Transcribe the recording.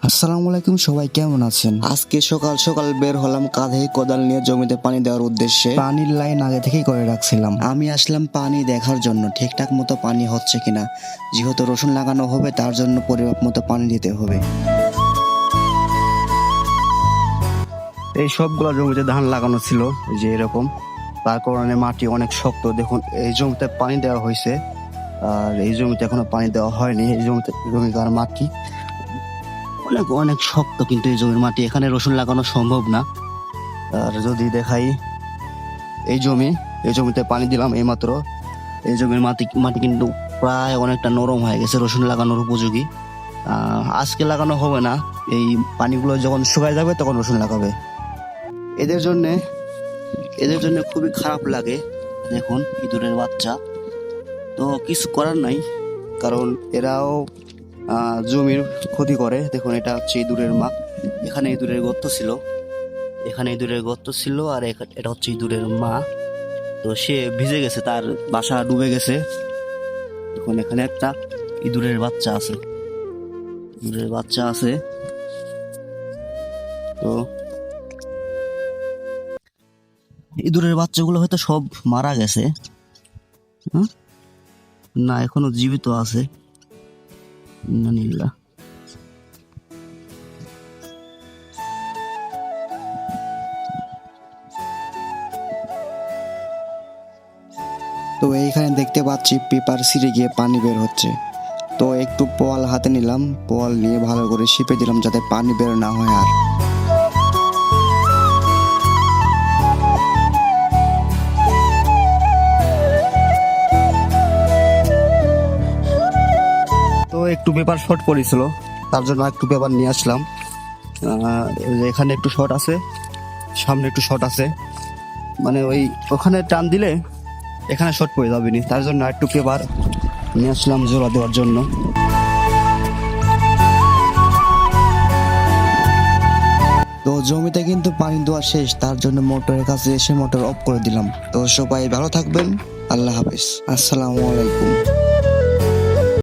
আসসালামু আলাইকুম, সবাই কেমন আছেন? আজকে সকাল সকাল বের হলাম কাঁধে কোদাল নিয়ে জমিতে পানি দেওয়ার উদ্দেশ্যে। পানির লাইন আগে থেকেই করে রাখছিলাম। আমি আসলাম পানি দেখার জন্য ঠিকঠাক মতো পানি হচ্ছে কিনা, যেহেতু রসুন লাগানো হবে তার জন্য পরিমাপ মতো পানি দিতে হবে। এই সবগুলো জমিতে ধান লাগানো ছিল, যে এরকম। তার কারণে মাটি অনেক শক্ত। দেখুন, এই জমিতে পানি দেওয়া হয়েছে আর এই জমিতে এখনো পানি দেওয়া হয়নি। এই জমিকার মাটি অনেক অনেক শক্ত, কিন্তু এই জমির মাটি, এখানে রসুন লাগানো সম্ভব না। আর যদি দেখাই, এই জমিতে পানি দিলাম এইমাত্র। এই জমির মাটি কিন্তু প্রায় অনেকটা নরম হয়ে গেছে, রসুন লাগানোর উপযোগী। আজকে লাগানো হবে না, এই পানিগুলো যখন শুকায় যাবে তখন রসুন লাগাবে। এদের জন্য খুবই খারাপ লাগে। দেখুন, ইঁদুরের বাচ্চা। তো কিছু করার নাই, কারণ এরাও জমির ক্ষতি করে। দেখুন, এটা হচ্ছে ইঁদুরের মা। এখানে ইঁদুরের গর্ত ছিল, আর এটা হচ্ছে ইঁদুরের মা। তো সে ভিজে গেছে, তার বাসা ডুবে গেছে। দেখুন, এখানে একটা ইঁদুরের বাচ্চা আছে। তো ইঁদুরের বাচ্চাগুলো হয়তো সব মারা গেছে। না, এখনো জীবিত আছে। ইন্নালিল্লাহ। তো এইখানে দেখতে পাচ্ছি পেপার ছিঁড়ে গিয়ে পানি বের হচ্ছে। তো একটু পোয়াল হাতে নিলাম, পোয়াল নিয়ে ভালো করে শিপে দিলাম যাতে পানি বের না হয়। আর তো একটু পেপার শর্ট পড়েছিল, তার জন্য একটু পেপার নিয়ে আসলাম। এখানে একটু শর্ট আছে, সামনে একটু শর্ট আছে, মানে ওখানে টান দিলে এখানে শর্ট পড়ে যাবে নি, তার জন্য একটু পেপার নিয়ে আসলাম জোড়া দেওয়ার জন্য। তো জমিতে কিন্তু পানি দেওয়া শেষ, তার জন্য মোটরের কাছে এসে মোটর অফ করে দিলাম। তো সবাই ভালো থাকবেন, আল্লাহ হাফেজ, আসসালামু আলাইকুম।